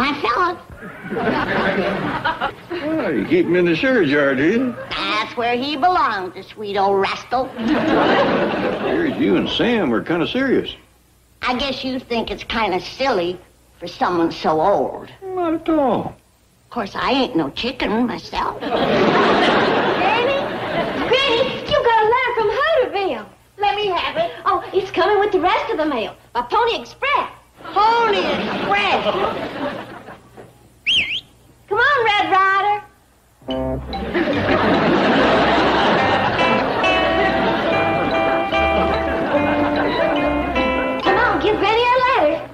my fella. Well, you keep him in the sugar jar, do you? That's where he belongs, the sweet old rascal. Here's you and Sam are kind of serious. I guess you think it's kind of silly for someone so old. Not at all. Of course, I ain't no chicken myself. Granny, you got a letter from Hooterville. Let me have it. Oh, it's coming with the rest of the mail by Pony Express. Pony Express. Come on, Red Ryder. Come on, give Granny her letter.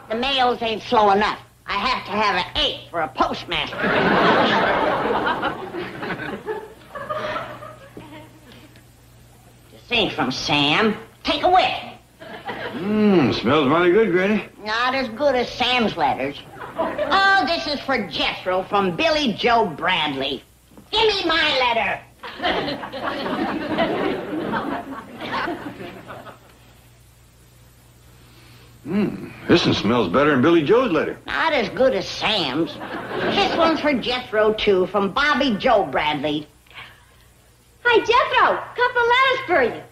The mails ain't slow enough. I have to have an 8 for a postmaster. This ain't from Sam. Take a whiff. Smells mighty good, Granny. Not as good as Sam's letters. Oh, this is for Jethro from Billy Joe Bradley. Give me my letter. This one smells better than Billy Joe's letter. Not as good as Sam's. This one's for Jethro, too, from Bobby Joe Bradley. Hey, Jethro, couple of letters for you.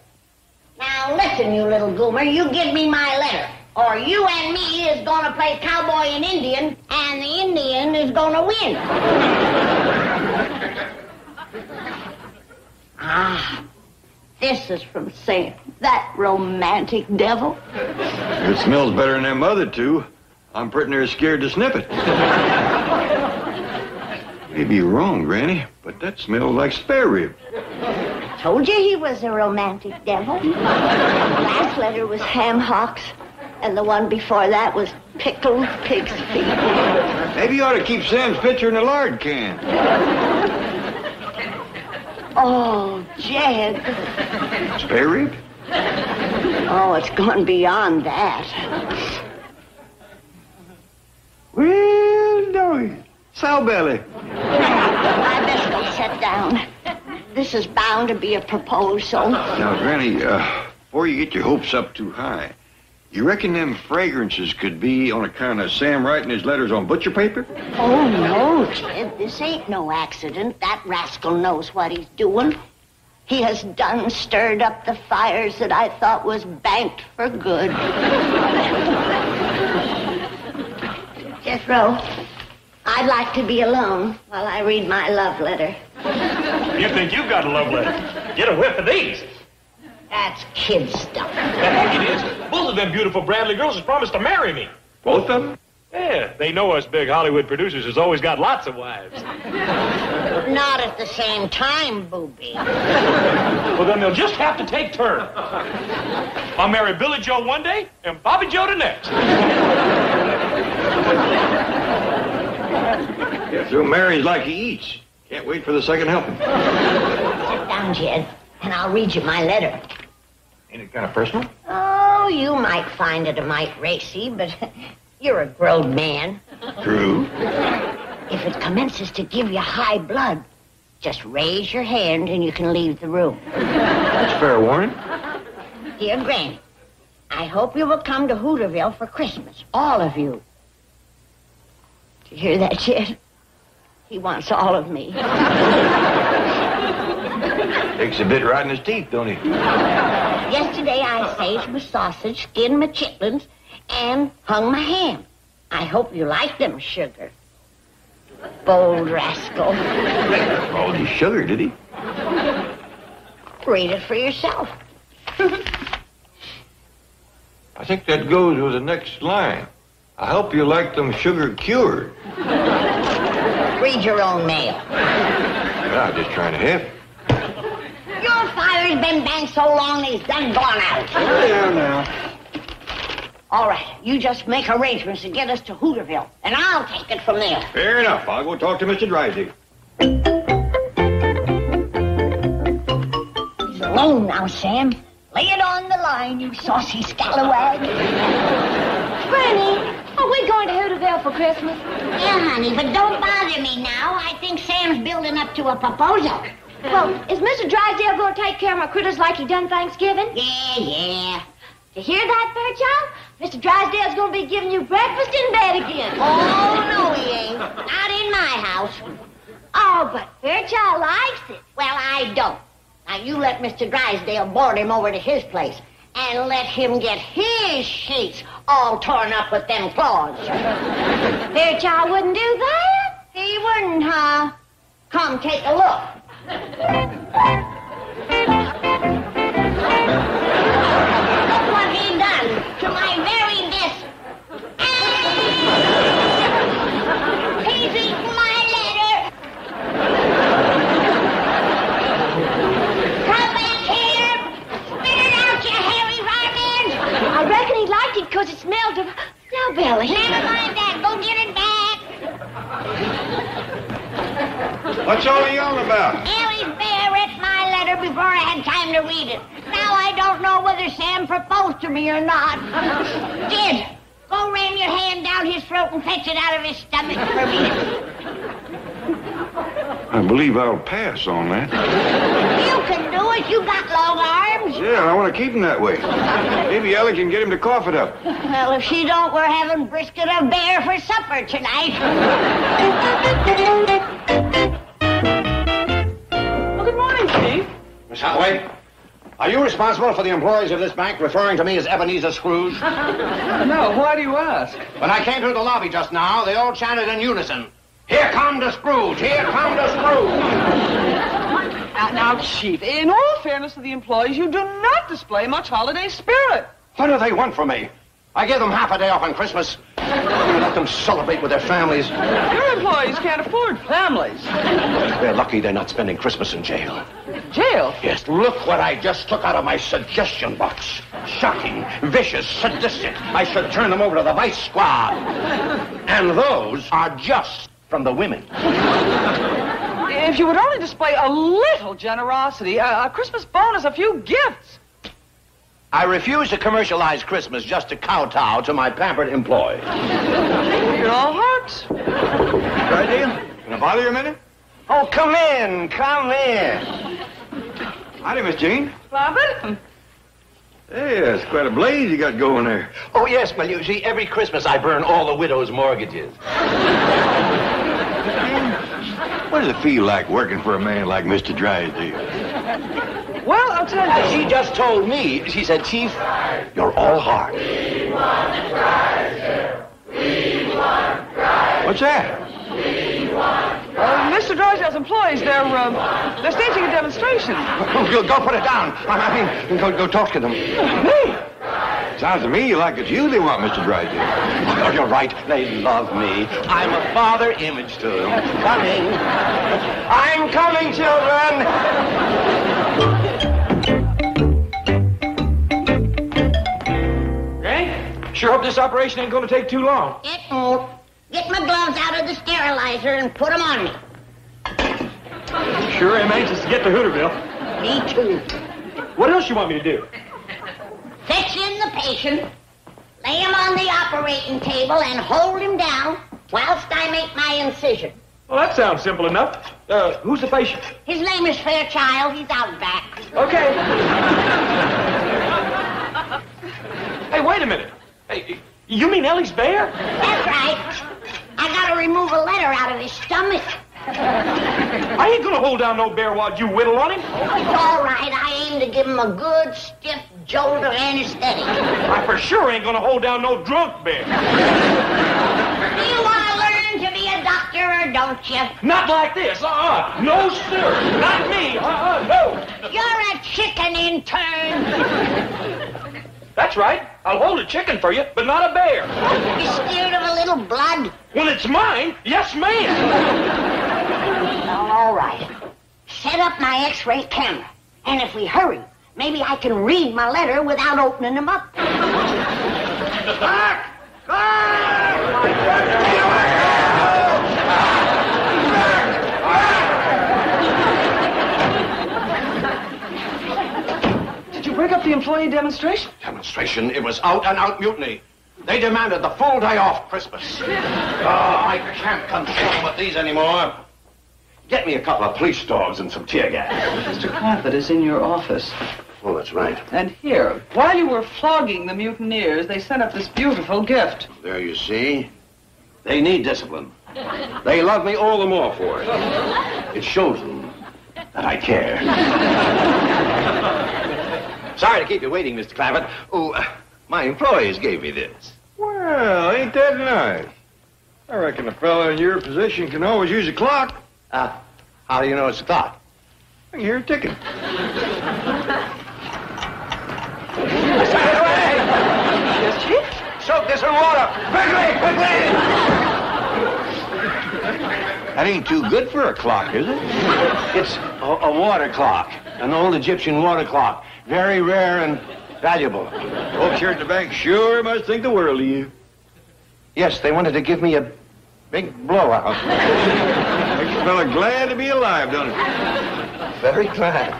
Now, listen, you little goomer, you give me my letter, or you and me is gonna play cowboy and Indian, and the Indian is gonna win. This is from Sam, that romantic devil. It smells better than them other two. I'm pretty near scared to sniff it. May be wrong, Granny, but that smells like spare rib. Told you he was a romantic devil. The last letter was ham hocks, and the one before that was pickled pig's feet. Maybe you ought to keep Sam's picture in a lard can. Oh, Jed. Spare rib? Oh, it's gone beyond that. Well, doggy. Sow belly. I best go sit down. This is bound to be a proposal. Now, Granny, before you get your hopes up too high, you reckon them fragrances could be on account of Sam writing his letters on butcher paper? Oh, no, Jed. This ain't no accident. That rascal knows what he's doing. He has done stirred up the fires that I thought was banked for good. Jethro, I'd like to be alone while I read my love letter. You think you've got a love letter? Get a whiff of these. That's kid stuff. The heck it is. Both of them beautiful Bradley girls has promised to marry me. Both of them? Yeah, they know us big Hollywood producers has always got lots of wives. Not at the same time, booby. Well, then they'll just have to take turns. I'll marry Billy Joe one day and Bobby Joe the next. Yeah, through marries like he eats. Can't wait for the second helping. Sit down, Jed, and I'll read you my letter. Ain't it kind of personal? Oh, you might find it a mite racy, but you're a grown man. True. If it commences to give you high blood, just raise your hand and you can leave the room. That's fair warning. Dear Granny, I hope you will come to Hooterville for Christmas, all of you. Do you hear that, Jed? He wants all of me. Takes a bit right in his teeth, don't he? Yesterday I saged my sausage, skinned my chitlins, and hung my ham. I hope you like them, sugar. Bold rascal. Oh, he sugar, did he? Read it for yourself. I think that goes with the next line. I hope you like them sugar cured. Read your own mail. Yeah, I'm just trying to help. Your fire's been banked so long he's done gone out. Yeah, now. All right, you just make arrangements to get us to Hooterville, and I'll take it from there. Fair enough. I'll go talk to Mr. Drysdale. He's alone now, Sam. Lay it on the line, you saucy scalawag. Granny, are we going to Hooterville for Christmas? Yeah, honey, but don't bother me now. I think Sam's building up to a proposal. Well, is Mr. Drysdale going to take care of my critters like he done Thanksgiving? Yeah. You hear that, Fairchild? Mr. Drysdale's gonna be giving you breakfast in bed again. Oh, no, he ain't. Not in my house. Oh, but Fairchild likes it. Well, I don't. Now, you let Mr. Drysdale board him over to his place and let him get his sheets all torn up with them claws. Fairchild wouldn't do that? He wouldn't, huh? Come, take a look. Look what he done to my very desk. He's eaten my letter. Come back here. Spit it out, you hairy varmint. I reckon he liked it because it smelled of snowbelly. Never mind that. Go get it back. What's all the yelling about? Ellie's Bear read my letter before I had time to read it. Now I don't know whether Sam proposed to me or not. Did. Go ram your hand down his throat and fetch it out of his stomach for me. I believe I'll pass on that. You can do it. You got long arms. Yeah, I want to keep him that way. Maybe Ellie can get him to cough it up. Well, if she don't, we're having brisket of bear for supper tonight. Well, good morning, Chief. Miss Hathaway, are you responsible for the employees of this bank referring to me as Ebenezer Scrooge? No, why do you ask? When I came through the lobby just now, they all chanted in unison, "Here come the Scrooge! Here come the Scrooge!" Now, Chief, in all fairness to the employees, you do not display much holiday spirit. What do they want from me? I give them half a day off on Christmas. Let them celebrate with their families. Your employees can't afford families. They're lucky they're not spending Christmas in jail. Jail? Yes, look what I just took out of my suggestion box. Shocking, vicious, sadistic. I should turn them over to the vice squad. And those are just from the women. If you would only display a little generosity, a Christmas bonus, a few gifts. I refuse to commercialize Christmas just to kowtow to my pampered employees. It all hurts. Drysdale, can I bother you a minute? Oh, come in, come in. Howdy, Miss Jean. Clampett? Hey, it's quite a blaze you got going there. Oh, yes, well, you see, every Christmas I burn all the widows' mortgages. What does it feel like working for a man like Mr. Drysdale? Well, I'll tell you. She just told me, she said, Chief, you're all heart. What's that? Mr. Drysdale's employees, they're staging a demonstration. Go put it down. I mean, go talk to them. Me? Sounds to me like it's you they want, Mr. Drysdale. Oh, you're right. They love me. I'm a father image to them. Coming. I'm coming, children. Granny, sure hope this operation ain't going to take too long. It won't. Get my gloves out of the sterilizer and put them on me. Sure am anxious to get to Hooterville. Me too. What else you want me to do? Fetch in the patient, lay him on the operating table, and hold him down whilst I make my incision. Well, that sounds simple enough. Who's the patient? His name is Fairchild. He's out back. Okay. Hey, wait a minute. Hey, you mean Ellie's Bear? That's right. I gotta remove a letter out of his stomach. I ain't gonna hold down no bear while you whittle on him. It's all right. I aim to give him a good, stiff jolt of anesthetic. I for sure ain't gonna hold down no drunk bear. Do you want to learn to be a doctor or don't you? Not like this. No, sir. Not me. No. You're a chicken intern. That's right. I'll hold a chicken for you, but not a bear. You scared of a little blood? When it's mine, yes, ma'am. Well, all right. Set up my X-ray camera. And if we hurry, maybe I can read my letter without opening them up. Back! Did you break up the employee demonstration? Demonstration? It was out-and-out mutiny. They demanded the full day off Christmas. Oh, I can't console with these anymore. Get me a couple of police dogs and some tear gas. Mr. Clampett is in your office. Oh, that's right. And here, while you were flogging the mutineers, they sent up this beautiful gift. There you see. They need discipline. They love me all the more for it. It shows them that I care. Sorry to keep you waiting, Mr. Clampett. Oh, my employees gave me this. Well, ain't that nice? I reckon a fellow in your position can always use a clock. How do you know it's a clock? I can hear it ticking. Get away! Yes, Chief? Soak this in water! Quickly, quickly! That ain't too good for a clock, is it? It's a water clock. An old Egyptian water clock. Very rare and valuable. Folks here at the bank sure must think the world of you. Yes, they wanted to give me a big blowout. Makes a fella glad to be alive, doesn't it? Very glad.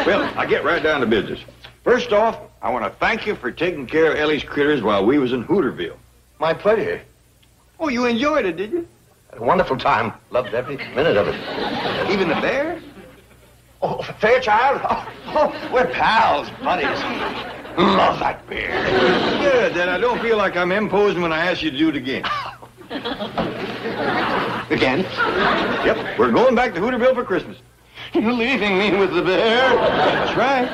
Well, I'll get right down to business. First off, I want to thank you for taking care of Ellie's critters while we was in Hooterville. My pleasure. Oh, you enjoyed it, did you? Had a wonderful time. Loved every minute of it. Even the bear? Oh, Fairchild? Oh, we're pals, buddies. Love that bear. Good, then I don't feel like I'm imposing when I ask you to do it again. Again? Yep, we're going back to Hooterville for Christmas. You're leaving me with the bear? That's right.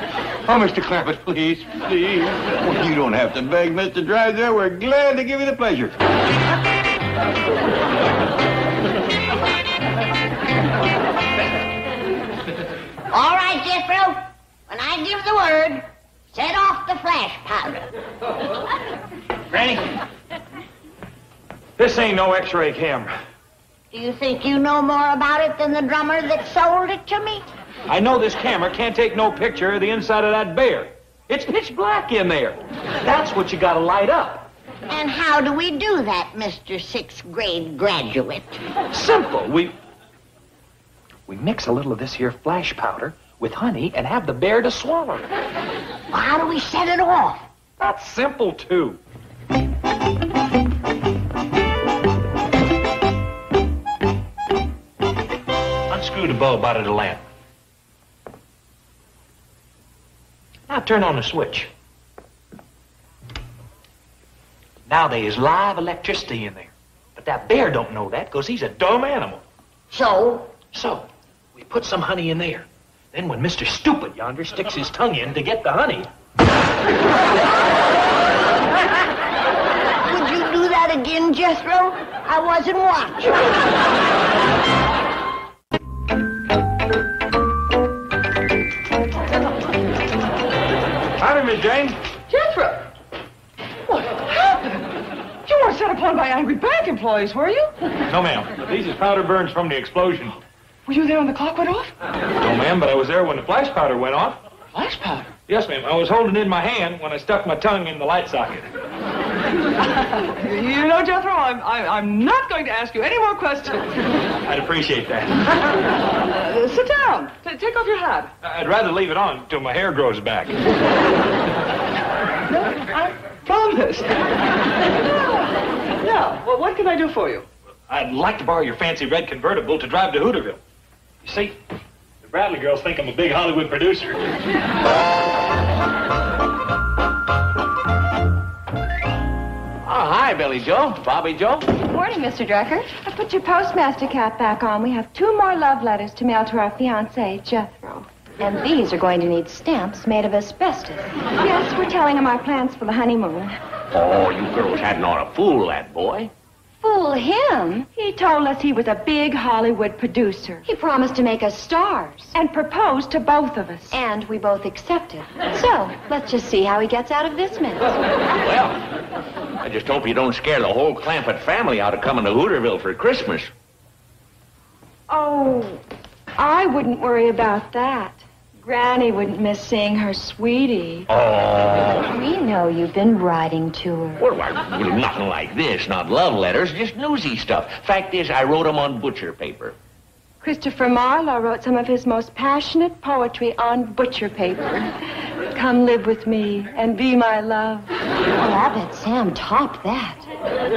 Oh, Mr. Clampett, please, please. Well, you don't have to beg, Mr. Drysdale. We're glad to give you the pleasure. All right, Jethro. When I give the word, set off the flash powder. Granny, this ain't no X-ray camera. Do you think you know more about it than the drummer that sold it to me? I know this camera can't take no picture of the inside of that bear. It's pitch black in there. That's what you gotta light up. And how do we do that, Mr. Sixth grade graduate? Simple. We mix a little of this here flash powder with honey and have the bear to swallow it. Well, how do we set it off? That's simple, too. Unscrew the bulb out of the lamp. Now turn on the switch. Now there is live electricity in there. But that bear don't know that because he's a dumb animal. So, We put some honey in there. Then when Mr. Stupid yonder sticks his tongue in to get the honey... would you do that again, Jethro? I wasn't watching. Howdy, Miss Jane. Jethro! What happened? You weren't set upon by angry bank employees, were you? No, ma'am. These is powder burns from the explosion. Were you there when the clock went off? No, ma'am, but I was there when the flash powder went off. Flash powder? Yes, ma'am. I was holding it in my hand when I stuck my tongue in the light socket. You know, Jethro, I'm not going to ask you any more questions. I'd appreciate that. Sit down. Take off your hat. I'd rather leave it on until my hair grows back. No, I promise. Now, well, what can I do for you? I'd like to borrow your fancy red convertible to drive to Hooterville. You see, the Bradley girls think I'm a big Hollywood producer. Oh, hi, Billy Joe. Bobby Joe. Good morning, Mr. Drucker. I put your postmaster cap back on. We have 2 more love letters to mail to our fiancé, Jethro. And these are going to need stamps made of asbestos. Yes, we're telling him our plans for the honeymoon. Oh, you girls hadn't ought to fool that boy. Fool him? He told us he was a big Hollywood producer. He promised to make us stars. And proposed to both of us. And we both accepted. So, let's just see how he gets out of this mess. Well, I just hope you don't scare the whole Clampett family out of coming to Hooterville for Christmas. Oh, I wouldn't worry about that. Granny wouldn't miss seeing her sweetie. Oh. We know you've been writing to her. Well, nothing like this. Not love letters, just newsy stuff. Fact is, I wrote them on butcher paper. Christopher Marlowe wrote some of his most passionate poetry on butcher paper. Come live with me and be my love. Well, I bet Sam topped that.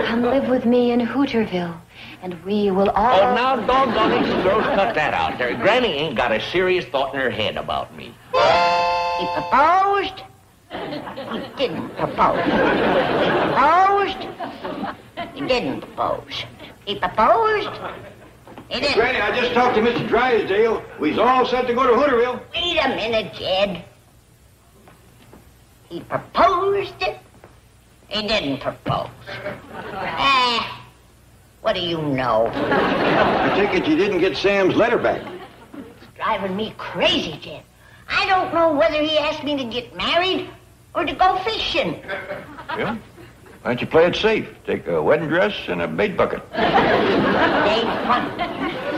Come live with me in Hooterville, and we will all... Oh, now, doggone it, you girls, cut that out there. Granny ain't got a serious thought in her head about me. He proposed. He didn't propose. He proposed. He didn't propose. He proposed. He didn't. Granny, I just talked to Mr. Drysdale. We's all set to go to Hooterville. Wait a minute, Jed. He proposed. He didn't propose. What do you know? I take it you didn't get Sam's letter back. It's driving me crazy, Jed. I don't know whether he asked me to get married or to go fishing. Yeah? Why don't you play it safe? Take a wedding dress and a bait bucket. Bait bucket.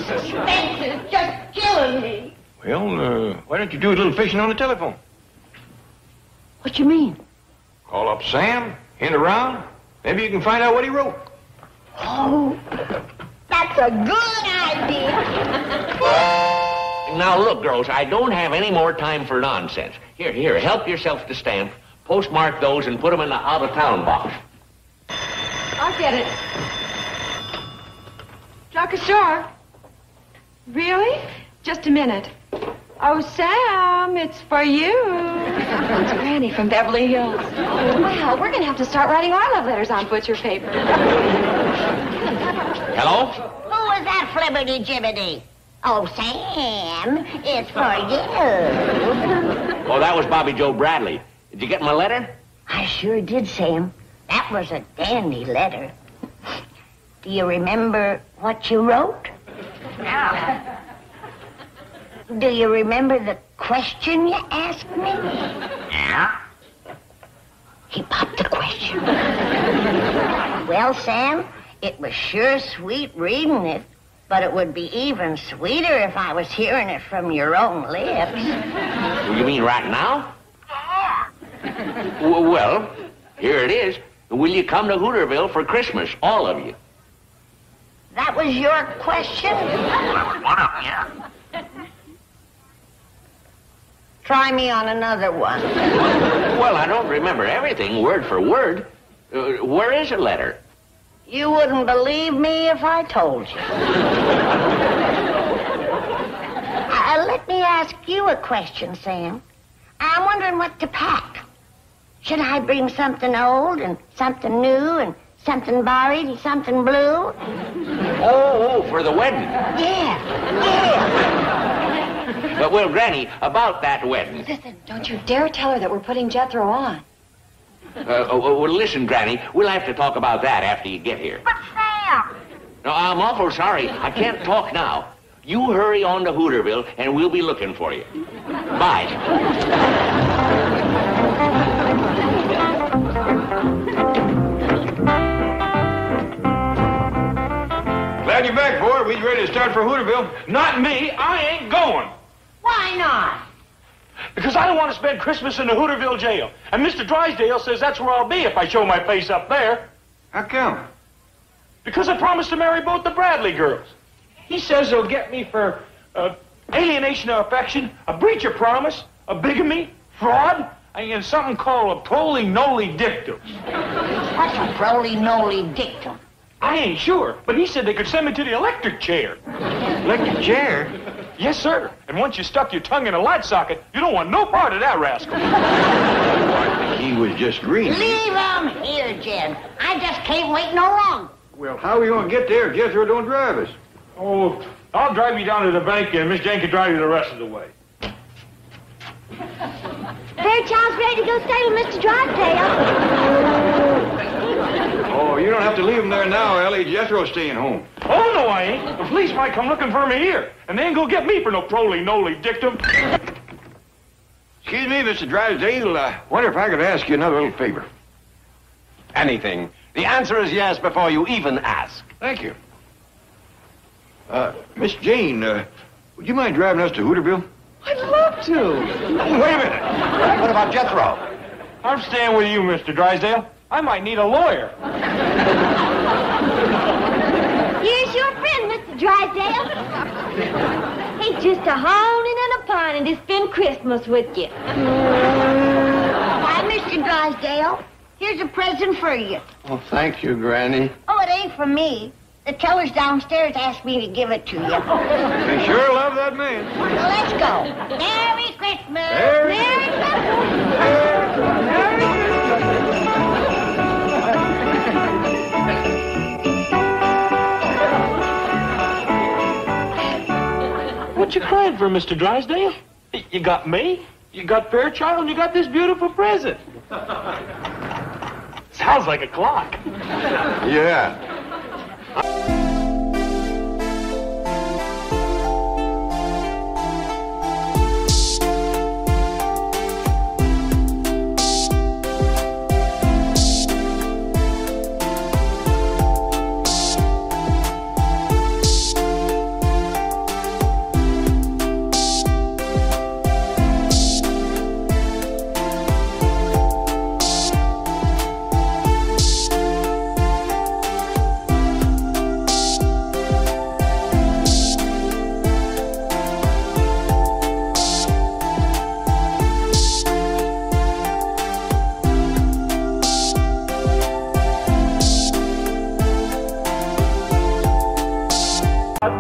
Suspense is just killing me. Well, why don't you do a little fishing on the telephone? What you mean? Call up Sam, hint around. Maybe you can find out what he wrote. Oh, that's a good idea. Now, look, girls, I don't have any more time for nonsense. Here, help yourself to stamp. Postmark those and put them in the out-of-town box. I'll get it. Jock Shore. Really? Just a minute. Oh, Sam, it's for you. It's Granny from Beverly Hills. Well, we're going to have to start writing our love letters on butcher paper. Hello? Who was that flibbity-jibbity? Oh, Sam, it's for you. Oh, that was Bobby Joe Bradley. Did you get my letter? I sure did, Sam. That was a dandy letter. Do you remember what you wrote? No. Do you remember the question you asked me? Yeah. He popped the question. Well, Sam, it was sure sweet reading it, but it would be even sweeter if I was hearing it from your own lips. You mean right now? Yeah. Well, here it is. Will you come to Hooterville for Christmas, all of you? That was your question? One of you. Try me on another one. Well, I don't remember everything word for word. Where is the letter? You wouldn't believe me if I told you. Let me ask you a question, Sam. I'm wondering what to pack. Should I bring something old and something new and something borrowed and something blue? Oh, for the wedding. Yeah. Well, Granny, about that wedding. Listen, don't you dare tell her that we're putting Jethro on. Well, listen, Granny, we'll have to talk about that after you get here. But Sam! No, I'm awful sorry. I can't talk now. You hurry on to Hooterville, and we'll be looking for you. Bye. Glad you're back, boy. We's ready to start for Hooterville. Not me. I ain't going. Why not? Because I don't want to spend Christmas in the Hooterville jail. And Mr. Drysdale says that's where I'll be if I show my face up there. How come? Because I promised to marry both the Bradley girls. He says he'll get me for alienation of affection, a breach of promise, a bigamy, fraud, and something called a proli-noli dictum. What's a proli-noli dictum? I ain't sure, but he said they could send me to the electric chair. Electric chair? Yes, sir. And once you stuck your tongue in a light socket, you don't want no part of that rascal. I think he was just green. Leave him here, Jed. I just can't wait no longer. Well, how are we going to get there if Jethro don't drive us? Oh, I'll drive you down to the bank and Miss Jane can drive you the rest of the way. Fairchild's ready to go stay with Mr. Drysdale. Oh, you don't have to leave him there now, Ellie. Jethro's staying home. Oh, no, I ain't. The police might come looking for me here, and they ain't gonna get me for no proli-noli dictum. Excuse me, Mr. Drysdale. I wonder if I could ask you another little favor. Anything. The answer is yes before you even ask. Thank you. Miss Jane, would you mind driving us to Hooterville? I'd love to. Wait a minute. What about Jethro? I'm staying with you, Mr. Drysdale. I might need a lawyer. Here's your friend, Mr. Drysdale. He's just a honing and a pining to spend Christmas with you. Why, Mr. Drysdale, Here's a present for you. Oh, thank you, Granny. Oh, it ain't for me. The tellers downstairs asked me to give it to you. They sure love that man. Well, let's go. Merry Christmas. Merry What you crying for, Mr. Drysdale? You got me, you got Fairchild, and you got this beautiful present. Sounds like a clock. Yeah.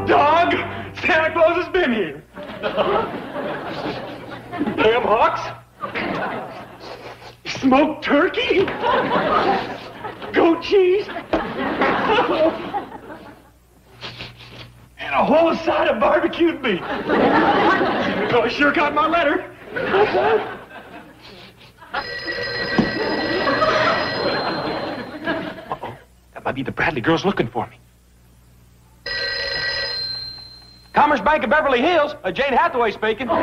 Dog, Santa Claus has been here. Ham hocks, smoked turkey, goat cheese, and a whole side of barbecued beef. Oh, I sure got my letter. Uh-oh, that might be the Bradley girls looking for me. Commerce Bank of Beverly Hills, Jane Hathaway speaking. Is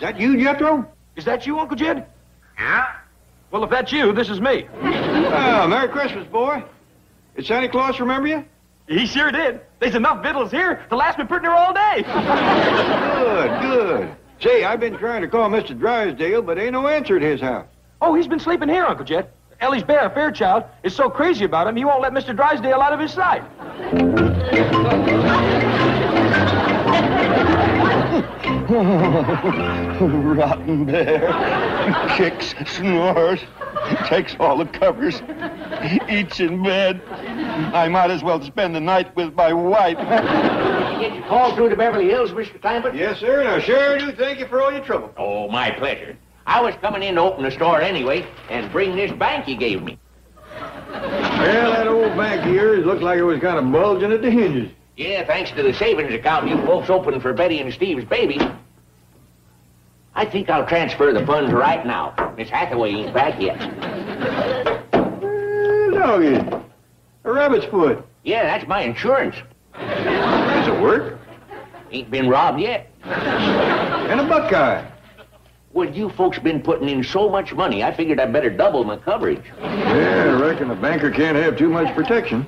that you, Jethro? Is that you, Uncle Jed? Yeah. Well, if that's you, this is me. Oh, Merry Christmas, boy. Did Santa Claus remember you? He sure did. There's enough victuals here to last me pretty near all day. Good, good. Say, I've been trying to call Mr. Drysdale, but ain't no answer at his house. Oh, he's been sleeping here, Uncle Jed. Ellie's bear, Fairchild, is so crazy about him, he won't let Mr. Drysdale out of his sight. Rotten bear. Kicks, snores, takes all the covers, eats in bed. I might as well spend the night with my wife. Did you call through to Beverly Hills, Mr. Clampett? Yes, sir, and I sure do thank you for all your trouble. Oh, my pleasure. I was coming in to open the store anyway and bring this bank you gave me. Well, that old bank of yours looked like it was kind of bulging at the hinges. Yeah, thanks to the savings account you folks opened for Betty and Steve's baby. I think I'll transfer the funds right now. Miss Hathaway ain't back yet. Doggy, a rabbit's foot. Yeah, that's my insurance. Does it work? Ain't been robbed yet. And a buckeye. Well, you folks been putting in so much money, I figured I'd better double my coverage. Yeah, I reckon a banker can't have too much protection.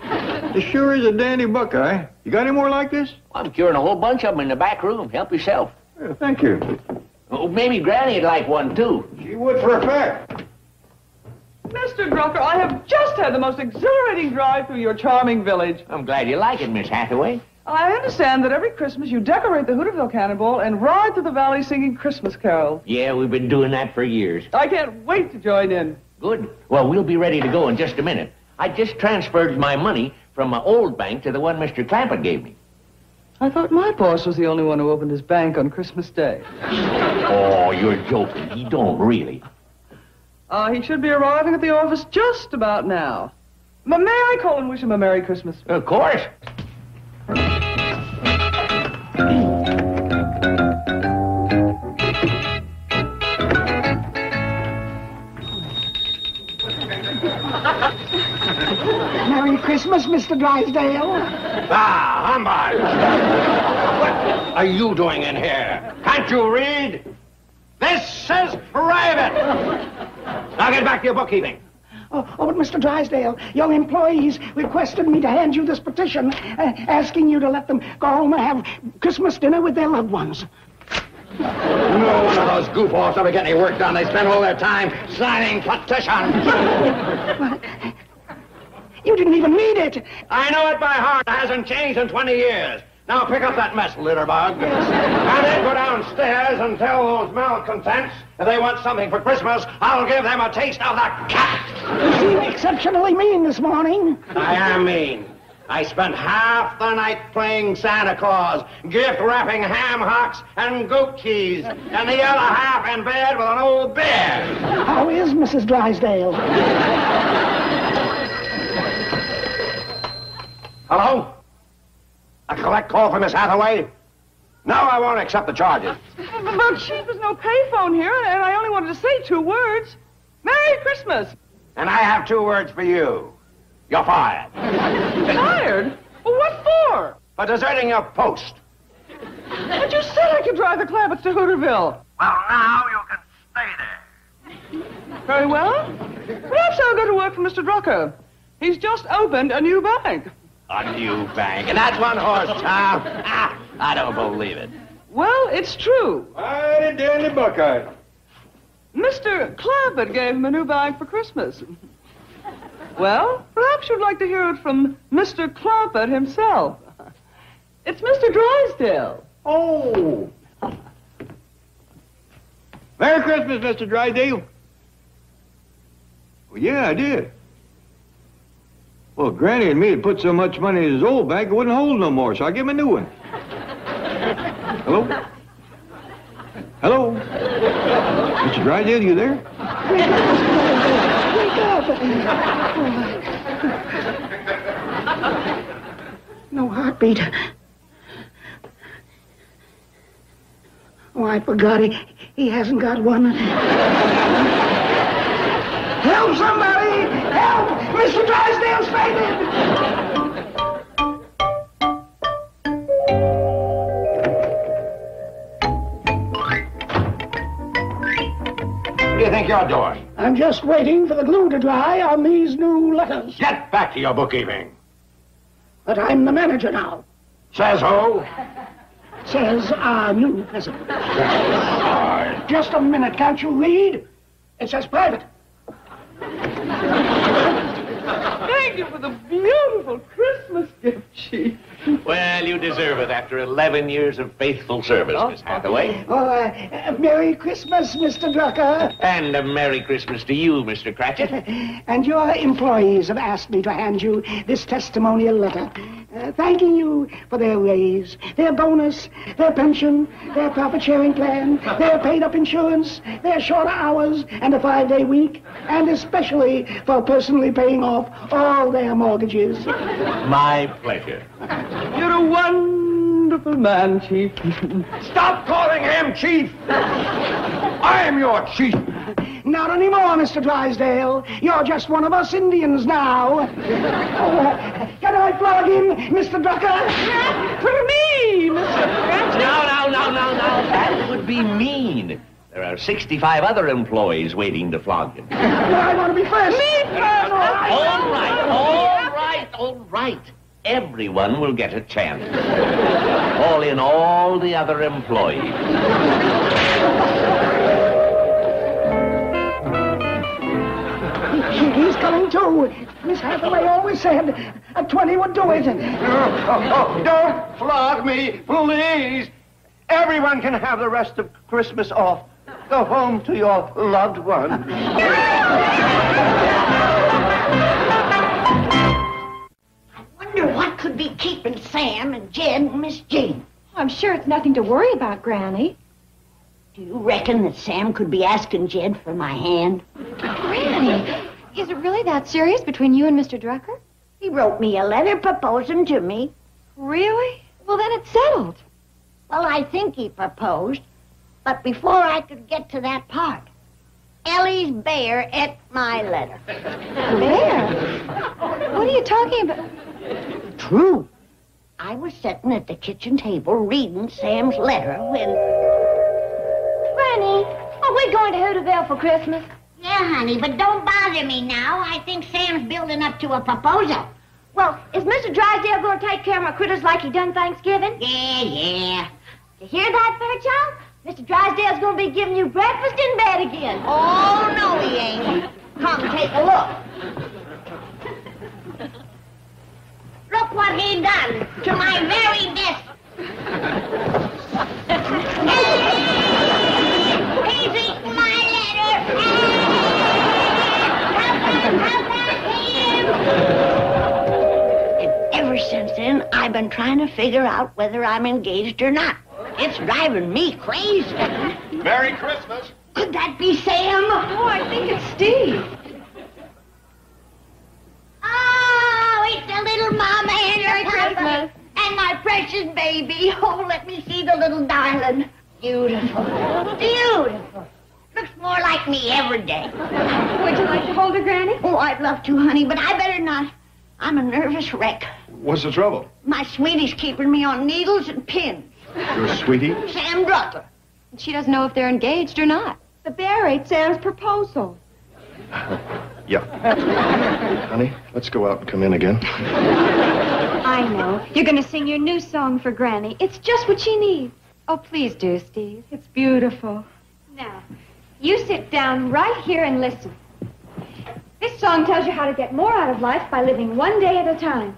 This sure is a dandy buckeye. You got any more like this? I'm curing a whole bunch of them in the back room. Help yourself. Yeah, thank you. Oh, maybe Granny'd like one, too. She would for a fact. Mr. Drucker, I have just had the most exhilarating drive through your charming village. I'm glad you like it, Miss Hathaway. I understand that every Christmas you decorate the Hooterville Cannonball and ride through the valley singing Christmas carols. Yeah, we've been doing that for years. I can't wait to join in. Good. Well, we'll be ready to go in just a minute. I just transferred my money from my old bank to the one Mr. Clampett gave me. I thought my boss was the only one who opened his bank on Christmas Day. Oh, you're joking. He don't really. He should be arriving at the office just about now. May I call and wish him a Merry Christmas? Of course. Merry Christmas, Mr. Drysdale. Ah, humbug! What are you doing in here? Can't you read? This is private! Now get back to your bookkeeping. Oh, but Mr. Drysdale, your employees requested me to hand you this petition, asking you to let them go home and have Christmas dinner with their loved ones. No one of those goofballs ever get any work done. They spend all their time signing petitions. You didn't even read it. I know it by heart. It hasn't changed in 20 years. Now pick up that mess, litterbug. And then go downstairs and tell those malcontents if they want something for Christmas, I'll give them a taste of the cat. You seem exceptionally mean this morning. I am mean. I spent half the night playing Santa Claus, gift wrapping ham hocks and goat cheese, and the other half in bed with an old bear. How is Mrs. Drysdale? Hello? A collect call for Miss Hathaway? No, I won't accept the charges. But, Chief, there's no payphone here, and I only wanted to say 2 words. Merry Christmas. And I have 2 words for you. You're fired. Fired? Well, what for? For deserting your post. But you said I could drive the Clampetts to Hooterville. Well, now you can stay there. Very well. Perhaps I'll go to work for Mr. Drucker. He's just opened a new bank. A new bank. And that's one horse town. I don't believe it. Well, it's true. Mighty dandy Buckeye. Mr. Clampett gave him a new bag for Christmas. Well, perhaps you'd like to hear it from Mr. Clampett himself. It's Mr. Drysdale. Oh. Merry Christmas, Mr. Drysdale. Well, yeah, I did. Well, Granny and me had put so much money in his old bank it wouldn't hold no more, so I gave him a new one. Hello? Hello? Mr. Drysdale, you there? Wake up. No heartbeat. Oh, I forgot he hasn't got one. Help somebody! Help! Mr. Drysdale's fainted! What do you think you're doing? I'm just waiting for the glue to dry on these new letters. Get back to your bookkeeping. But I'm the manager now. Says who? Says our new president. Just a minute, can't you read? It says private. Thank you for the beautiful Christmas gift, Chief. Well, you deserve it after 11 years of faithful service, Miss Hathaway. Oh, Merry Christmas, Mr. Drucker. And a Merry Christmas to you, Mr. Cratchit. And your employees have asked me to hand you this testimonial letter, thanking you for their raise, their bonus, their pension, their profit-sharing plan, their paid-up insurance, their shorter hours, and a 5-day week, and especially for personally paying off all their mortgages. My pleasure. You're a wonderful man, Chief. Stop calling him Chief! I'm your chief! Not anymore, Mr. Drysdale. You're just one of us Indians now. Can I plug in, Mr. Drucker? For me, Mr. No. That would be mean. There are 65 other employees waiting to flog you. I want to be first. Me first. All right. Everyone will get a chance. Call in all the other employees. He's coming too. Miss Hathaway always said a 20 would do it. Don't flog me, please. Everyone can have the rest of Christmas off. Go home to your loved one. I wonder what could be keeping Sam and Jed and Miss Jean. I'm sure it's nothing to worry about, Granny. Do you reckon that Sam could be asking Jed for my hand? Granny, is it really that serious between you and Mr. Drucker? He wrote me a letter proposing to me. Really? Well, then it's settled. Well, I think he proposed, but before I could get to that part, Ellie's bear ate my letter. Bear? What are you talking about? True. I was sitting at the kitchen table reading Sam's letter when... Granny, are we going to Hooterville for Christmas? Yeah, honey, but don't bother me now. I think Sam's building up to a proposal. Well, is Mr. Drysdale going to take care of my critters like he done Thanksgiving? Yeah. You hear that, Fairchild? Mr. Drysdale's going to be giving you breakfast in bed again. Oh, no, he ain't. Come take a look. Look what he done to my very best I've been trying to figure out whether I'm engaged or not. It's driving me crazy. Merry Christmas. Could that be Sam? Oh, I think it's Steve. Oh, it's the little mama and Merry her Christmas. and my precious baby. Oh, let me see the little darling. Beautiful. Beautiful. Looks more like me every day. Would you like to hold her, Granny? Oh, I'd love to, honey, but I better not. I'm a nervous wreck. What's the trouble? My sweetie's keeping me on needles and pins. Your sweetie? Sam Drucker. She doesn't know if they're engaged or not. The bear ate Sam's proposal. Yeah. Honey, let's go out and come in again. I know. You're going to sing your new song for Granny. It's just what she needs. Oh, please do, Steve. It's beautiful. Now, you sit down right here and listen. This song tells you how to get more out of life by living one day at a time.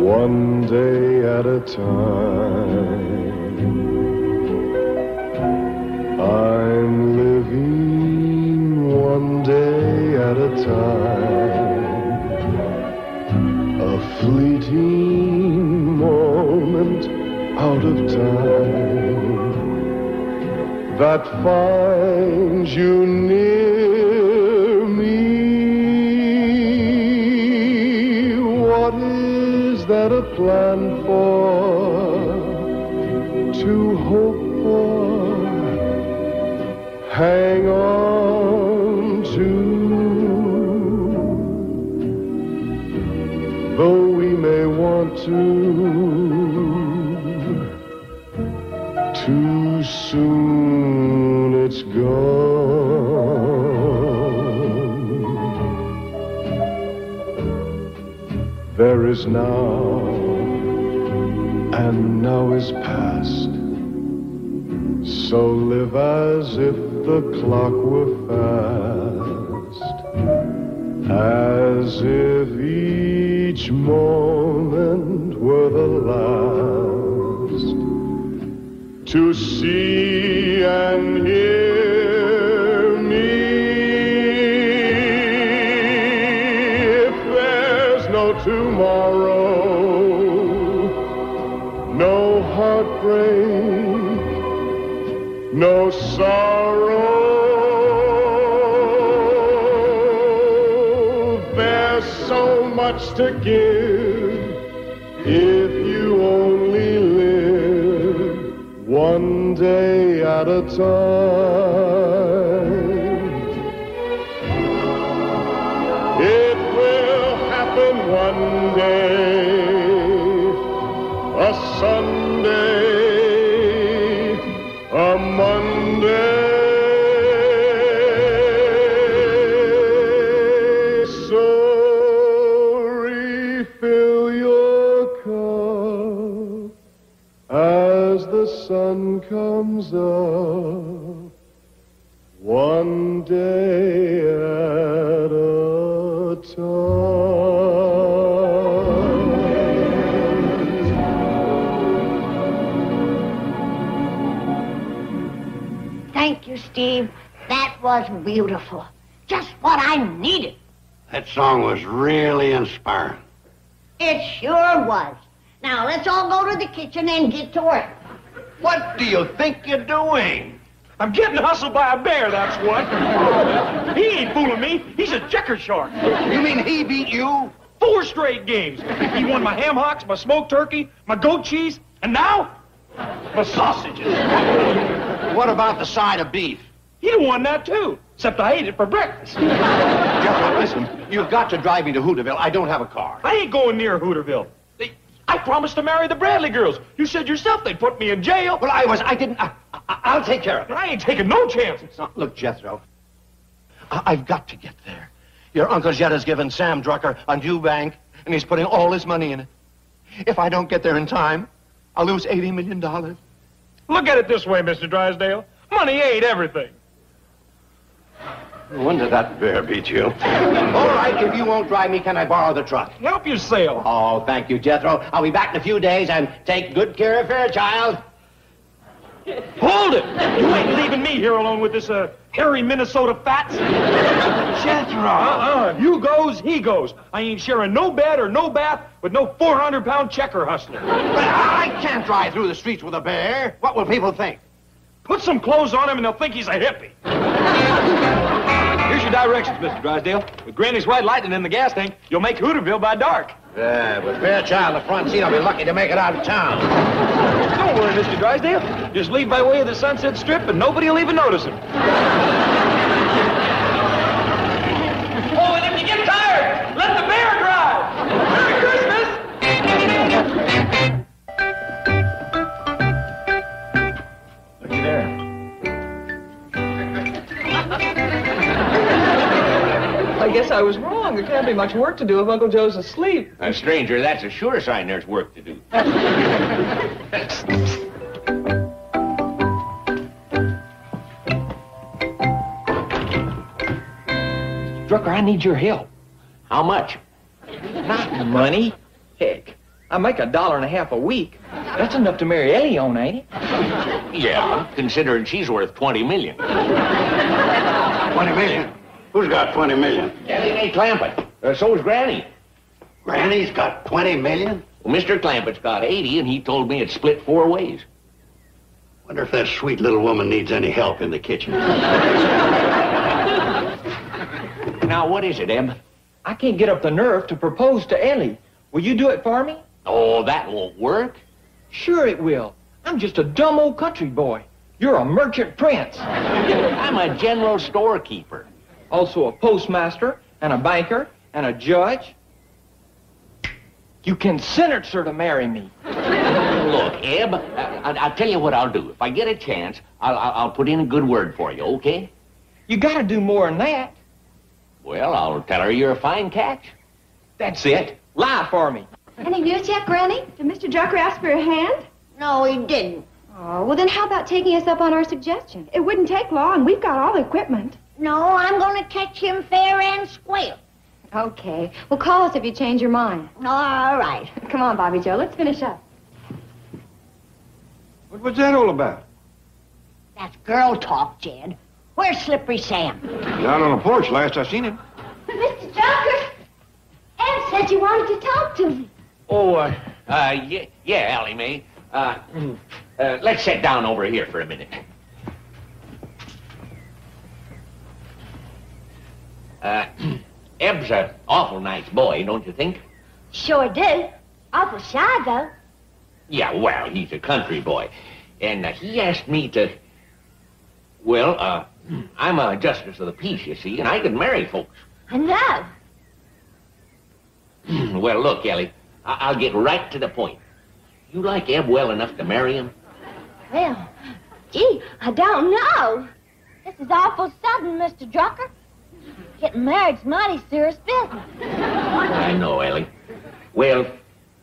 One day at a time, I'm living one day at a time, a fleeting moment out of time that finds you near me. What is there to plan for, to hope for, hang on to? Though we may want to, too soon it's gone. There is now, and now is past. So live as if the clock were fast, as if each moment were the last. To see and hear me. If there's no tomorrow, no heartbreak, no sorrow, there's so much to give if you only live one day at a time. It will happen one day, a Sunday, a Monday. So refill your cup as the sun comes up, one day at a time. Thank you, Steve. That was beautiful. Just what I needed. That song was really inspiring. It sure was. Now, let's all go to the kitchen and get to work. What do you think you're doing? I'm getting hustled by a bear, that's what. He ain't fooling me. He's a checker shark. You mean he beat you? 4 straight games. He won my ham hocks, my smoked turkey, my goat cheese, and now, my sausages. What about the side of beef? He won that, too, except I ate it for breakfast. Jethro, listen, you've got to drive me to Hooterville. I don't have a car. I ain't going near Hooterville. I promised to marry the Bradley girls. You said yourself they'd put me in jail. Well, I didn't. I'll take care of it. I ain't taking no chances. No, look, Jethro, I've got to get there. Your Uncle Jetta's given Sam Drucker a new bank, and he's putting all his money in it. If I don't get there in time, I'll lose $80 million. Look at it this way, Mr. Drysdale. Money ain't everything. No wonder that bear beat you. All right, if you won't drive me, can I borrow the truck? Help yourself. Oh, thank you, Jethro. I'll be back in a few days, and take good care of Fairchild. Hold it. You ain't leaving me here alone with this, hairy Minnesota fats. Jethro! You goes, he goes. I ain't sharing no bed or no bath with no 400-pound checker hustler. But I can't ride through the streets with a bear. What will people think? Put some clothes on him and they'll think he's a hippie. Here's your directions, Mr. Drysdale. With Granny's white lightning in the gas tank, you'll make Hooterville by dark. Yeah, with Fairchild in the front seat, I'll be lucky to make it out of town. Don't worry, Mr. Drysdale. Just leave by way of the Sunset Strip and nobody will even notice him. Oh, and if you get tired, let the bear drive. Merry Christmas! Looky there. I guess I was wrong. There can't be much work to do if Uncle Joe's asleep. Stranger, that's a sure sign there's work to do. Drucker, I need your help. How much? Not money. Heck, I make $1.50 a week. That's enough to marry Ellie on, ain't it? Yeah, considering she's worth $20 million. 20 million? Who's got 20 million? Ellie ain't Clampett. So's Granny. Granny's got 20 million? Well, Mr. Clampett's got 80, and he told me it's split 4 ways. Wonder if that sweet little woman needs any help in the kitchen. Now, what is it, Eb? I can't get up the nerve to propose to Ellie. Will you do it for me? Oh, that won't work. Sure it will. I'm just a dumb old country boy. You're a merchant prince. I'm a general storekeeper. Also a postmaster, and a banker, and a judge. You can sentence her to marry me. Look, Eb, I'll tell you what I'll do. If I get a chance, I'll put in a good word for you, okay? You gotta do more than that. Well, I'll tell her you're a fine catch. That's it. Lie for me. Any news yet, Granny? Did Mr. Drucker ask for a hand? No, he didn't. Oh, well then how about taking us up on our suggestion? It wouldn't take long. We've got all the equipment. No, I'm going to catch him fair and square. Okay. Well, call us if you change your mind. All right. Come on, Bobby Joe. Let's finish up. What was that all about? That's girl talk, Jed. Where's Slippery Sam? Out on the porch last I seen him. Mr. Drucker, Ed said you wanted to talk to me. Oh, yeah, Allie Mae. Let's sit down over here for a minute. Eb's an awful nice boy, don't you think? Sure do. Awful shy, though. Yeah, well, he's a country boy. And he asked me to... Well, I'm a justice of the peace, you see, and I can marry folks. I know. Well, look, Ellie, I'll get right to the point. You like Eb well enough to marry him? Well, gee, I don't know. This is awful sudden, Mr. Drucker. Getting married's mighty serious business. I know, Ellie. Well,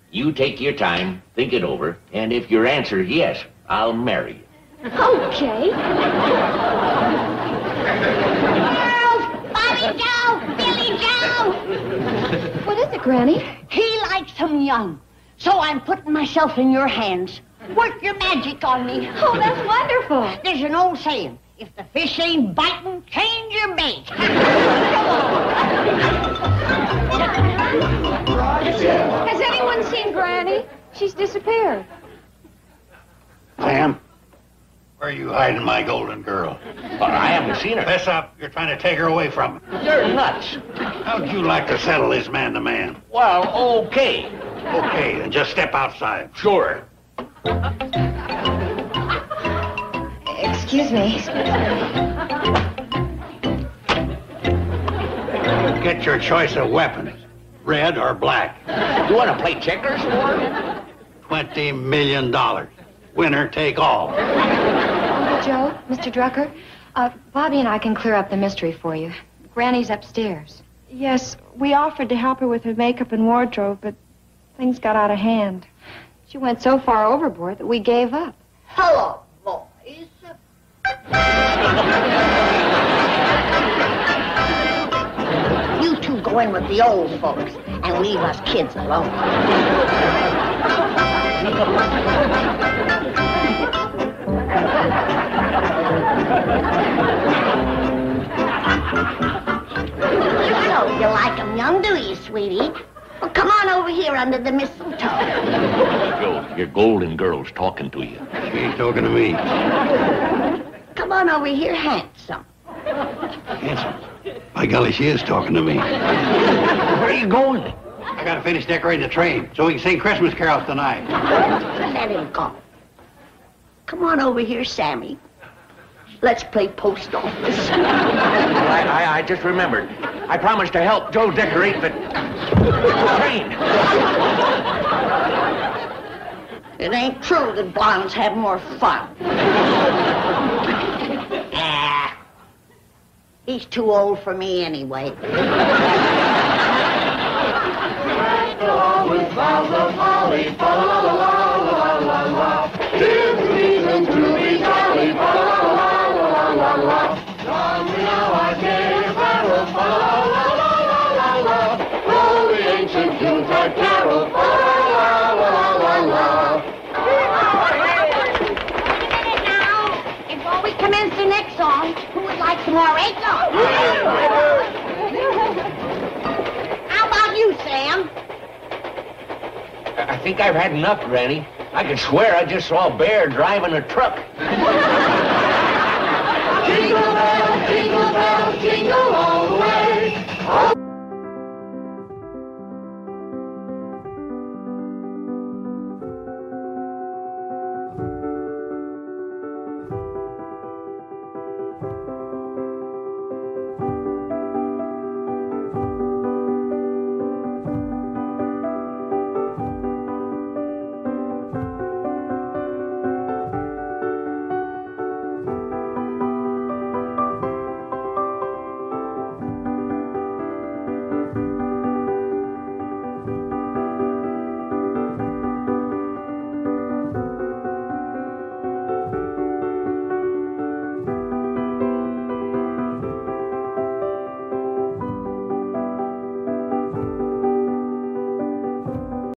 you take your time, think it over, and if your answer is yes, I'll marry you. Okay. Girls, Bobby Joe, Billy Joe. What is it, Granny? He likes him young, so I'm putting myself in your hands. Work your magic on me. Oh, that's wonderful. There's an old saying, if the fish ain't biting, change your bait. Has anyone seen Granny? She's disappeared. Sam, where are you hiding my golden girl? Well, I haven't seen her. Fess up. You're trying to take her away from me. You're nuts. How'd you like to settle this man to man? Well, okay. Okay, then just step outside. Sure. Excuse me. Get your choice of weapons, red or black. You want to play checkers for? $20 million. Winner take all. Uncle Joe, Mr. Drucker, Bobby and I can clear up the mystery for you. Granny's upstairs. Yes, we offered to help her with her makeup and wardrobe, but things got out of hand. She went so far overboard that we gave up. Hello, boys. You two go in with the old folks and leave us kids alone. young, do you, sweetie? Well, come on over here under the mistletoe. Joe, your golden girl's talking to you. She ain't talking to me. Come on over here, handsome. Handsome. By golly, she is talking to me. Where are you going? I gotta finish decorating the train so we can sing Christmas carols tonight. Let him go. Come on over here, Sammy. Let's play post office. Well, I just remembered. I promised to help Joe decorate the train. It ain't true that blondes have more fun. He's too old for me anyway. With boughs of holly, fa la la la la la la. 'Tis the season to be jolly, fa la la la la la. Don we now our gay apparel, fa la la la la la. Roll the ancient Yuletide carol, fa la la la la. Now, before we commence the next song, who would like some more Ozark? How about you, Sam? I think I've had enough, Granny. I could swear I just saw a bear driving a truck.